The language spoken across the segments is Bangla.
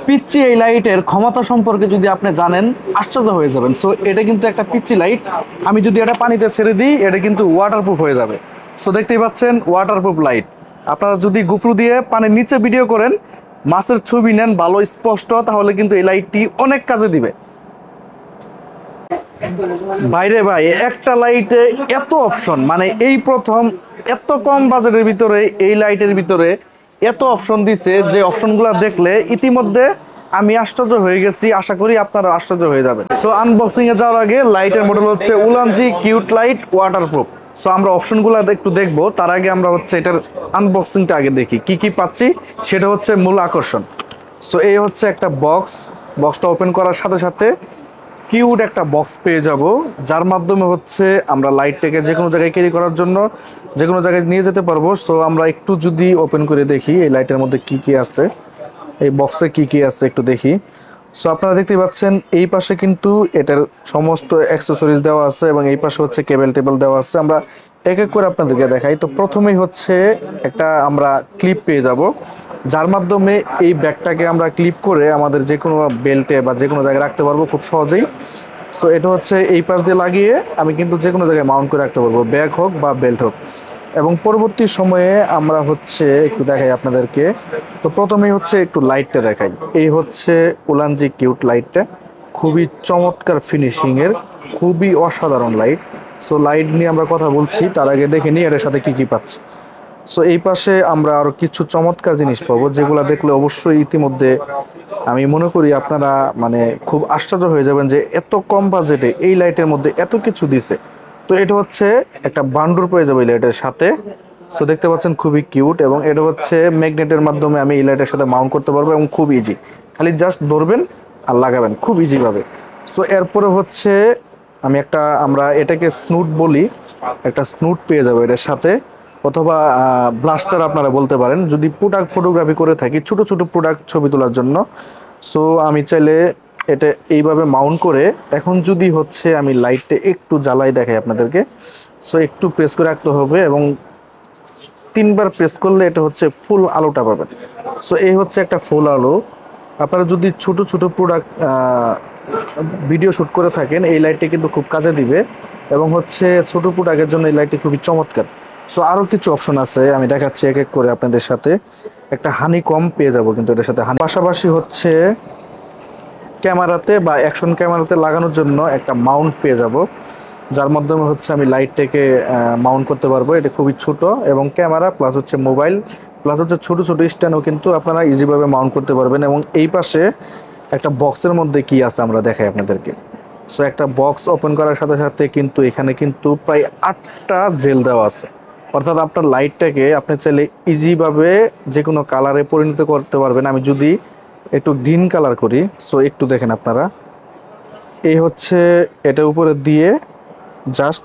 পিচ্চি এই লাইটের ক্ষমতা সম্পর্কে যদি আপনি জানেন আশ্চর্য হয়ে যাবেন। সো এটা কিন্তু একটা পিচ্চি লাইট, আমি যদি এটা পানিতে ছেড়ে দিই এটা কিন্তু ওয়াটারপ্রুফ হয়ে যাবে। সো দেখতেই পাচ্ছেন ওয়াটারপ্রুফ লাইট। আপনারা যদি গোপ্রো দিয়ে পানির নিচে ভিডিও করেন, মাছের ছবি নেন ভালো স্পষ্ট, তাহলে কিন্তু এই লাইটটি অনেক কাজে দিবে। বাইরে ভাই একটা লাইটে এত অপশন, মানে এই প্রথম এত কম বাজেটের ভিতরে এই লাইটের ভিতরে এত অপশন দিছে যে অপশনগুলো দেখলে ইতিমধ্যে আমি আশ্চর্য হয়ে গেছি, আশা করি আপনারা আশ্চর্য হয়ে যাবেন। সো আনবক্সিং এ যাওয়ার আগে লাইটের মডেল হচ্ছে Ulanzi cute light waterproof. So আমরা অপশনগুলো একটু দেখবো, তার আগে আমরা হচ্ছে এটার আনবক্সিংটা আগে দেখি কি কি পাচ্ছি, সেটা হচ্ছে মূল আকর্ষণ। সো এই হচ্ছে একটা বক্সটা ওপেন করার সাথে সাথে কিউট একটা বক্স পেয়ে যাব, যার মাধ্যমে হচ্ছে আমরা লাইটটাকে যে কোনো জায়গায় ক্যারি করার জন্য যে কোনো জায়গায় নিয়ে যেতে পারবো। সো আমরা একটু যদি ওপেন করে দেখি এই লাইটের মধ্যে কি কি আছে, এই বক্সে কি কি আছে একটু দেখি। সো আপনারা দেখতে পাচ্ছেন এই পাশে কিন্তু এটার সমস্ত অ্যাক্সেসরিজ দেওয়া আছে এবং এই পাশে হচ্ছে কেবল টেবল দেওয়া আছে। আমরা এক এক করে আপনাদেরকে দেখাই। তো প্রথমেই হচ্ছে একটা আমরা ক্লিপ পেয়ে যাব, যার মাধ্যমে এই ব্যাগটাকে আমরা ক্লিপ করে আমাদের যে কোনো বেল্টে বা যে কোনো জায়গায় রাখতে পারবো খুব সহজেই। সো এটা হচ্ছে এই পাশ দিয়ে লাগিয়ে আমি কিন্তু যে কোনো জায়গায় মাউন্ট করে রাখতে পারবো, ব্যাগ হোক বা বেল্ট হোক। এবং পরবর্তী সময়ে আমরা হচ্ছে একটু দেখাই আপনাদেরকে। তো প্রথমেই হচ্ছে একটু লাইটটা দেখাই। এই হচ্ছে উলানজি কিউট লাইটটা, খুবই চমৎকার ফিনিশিংয়ের, খুবই অসাধারণ লাইট। সো লাইট নিয়ে আমরা কথা বলছি, তার আগে দেখে নিই এর সাথে কি কি পাচ্ছি। সো এই পাশে আমরা আরও কিছু চমৎকার জিনিস পাবো, যেগুলো দেখলে অবশ্যই ইতিমধ্যে আমি মনে করি আপনারা মানে খুব আশ্চর্য হয়ে যাবেন যে এত কম বাজেটে এই লাইটের মধ্যে এত কিছু দিছে। তো এটা হচ্ছে একটা বান্ডুর পেয়ে যাবে এই লাইটের সাথে। সো দেখতে পাচ্ছেন খুবই কিউট, এবং এটা হচ্ছে ম্যাগনেটের মাধ্যমে আমি এই লাইটের সাথে মাউন্ট করতে পারবো এবং খুব ইজি, খালি জাস্ট ধরবেন আর লাগাবেন খুব ইজিভাবে। সো এরপরে হচ্ছে আমরা এটাকে স্নুট বলি, একটা স্নুট পেয়ে যাবো এটার সাথে, অথবা ব্লাস্টার আপনারা বলতে পারেন যদি প্রোডাক্ট ফটোগ্রাফি করে থাকি, ছোট ছোট প্রোডাক্ট ছবি তোলার জন্য। সো আমি চাইলে এটা এইভাবে মাউন্ট করে, এখন যদি হচ্ছে আমি লাইটটা একটু জ্বালাই দেখাই আপনাদেরকে। সো একটু প্রেস করে রাখতে হবে এবং 3বার প্রেস করলে এটা হচ্ছে ফুল আলোটা পাবেন। সো এই হচ্ছে একটা ফুল আলো। আপনারা যদি ছোট ছোট প্রোডাক্ট ভিডিও শ্যুট করে থাকেন, এই লাইটটি কিন্তু খুব কাজে দিবে এবং হচ্ছে ছোট প্রোডাক্টের জন্য এই লাইটটি খুবই চমৎকার। সো আরও কিছু অপশন আছে, আমি দেখাচ্ছি এক এক করে আপনাদের সাথে। একটা হানি কম পেয়ে যাব কিন্তু এটার সাথে, পাশাপাশি হচ্ছে ক্যামেরাতে বা অ্যাকশন ক্যামেরাতে লাগানোর জন্য একটা মাউন্ট পেয়ে যাব, যার মাধ্যমে হচ্ছে আমি লাইটটাকে মাউন্ট করতে পারবো। এটা খুবই ছোট এবং ক্যামেরা প্লাস হচ্ছে মোবাইল প্লাস হচ্ছে ছোটো ছোটো স্ট্যান্ডও কিন্তু আপনারা ইজিভাবে মাউন্ট করতে পারবেন। এবং এই পাশে একটা বক্সের মধ্যে কি আছে আমরা দেখাই আপনাদেরকে। সো একটা বক্স ওপেন করার সাথে সাথে কিন্তু এখানে কিন্তু প্রায় 8টা জেল দেওয়া আছে, অর্থাৎ আপনার লাইটটাকে আপনি চাইলে ইজিভাবে যে কোনো কালারে পরিণত করতে পারবেন। আমি যদি একটু গ্রিন কালার করি, সো একটু দেখেন আপনারা, এই হচ্ছে এটা উপরে দিয়ে জাস্ট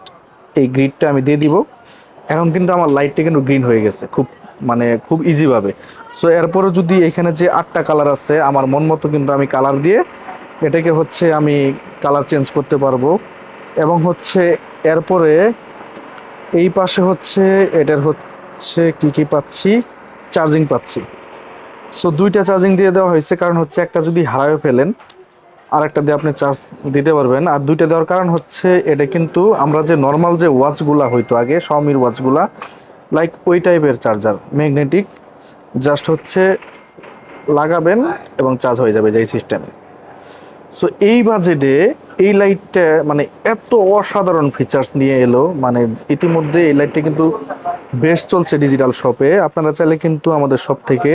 এই গ্রিডটা আমি দিয়ে দিব, এখন কিন্তু আমার লাইটটা কিন্তু গ্রিন হয়ে গেছে খুব ইজিভাবে। সো এরপরে যদি এখানে যে 8টা কালার আছে, আমার মন মতো কিন্তু আমি কালার দিয়ে এটাকে হচ্ছে আমি কালার চেঞ্জ করতে পারবো। এবং হচ্ছে এরপরে এই পাশে হচ্ছে এটার হচ্ছে কি পাচ্ছি, চার্জিং পাচ্ছি। সো 2টা চার্জিং দিয়ে দেওয়া হয়েছে, কারণ হচ্ছে একটা যদি হারায় ফেলেন আরেকটা দিয়ে আপনি চার্জ দিতে পারবেন। আর 2টা দেওয়ার কারণ হচ্ছে এটা কিন্তু আমরা যে নর্মাল যে ওয়াচগুলা হইতো আগে শাওমির ওয়াচগুলা, লাইক ওই টাইপের চার্জার, ম্যাগনেটিক, জাস্ট হচ্ছে লাগাবেন এবং চার্জ হয়ে যাবে যেই সিস্টেমে। সো এই বাজেটে এই লাইটটা মানে এত অসাধারণ ফিচার্স নিয়ে এলো, মানে ইতিমধ্যে এই লাইটটা কিন্তু বেশ চলছে ডিজিটাল শপে, আপনারা চাইলে কিন্তু আমাদের শপ থেকে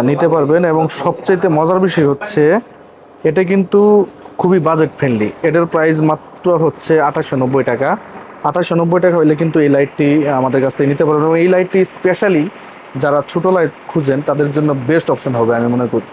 নিতে পারবেন। এবং সবচাইতে মজার বিষয় হচ্ছে এটা কিন্তু খুবই বাজেট ফ্রেন্ডলি, এটার প্রাইস মাত্র হচ্ছে 2890 টাকা। 2890 টাকা হইলে কিন্তু এই লাইটটি আমাদের কাছ থেকে নিতে পারবেন এবং এই লাইটটি স্পেশালি যারা ছোটো লাইট খুঁজেন তাদের জন্য বেস্ট অপশন হবে আমি মনে করি।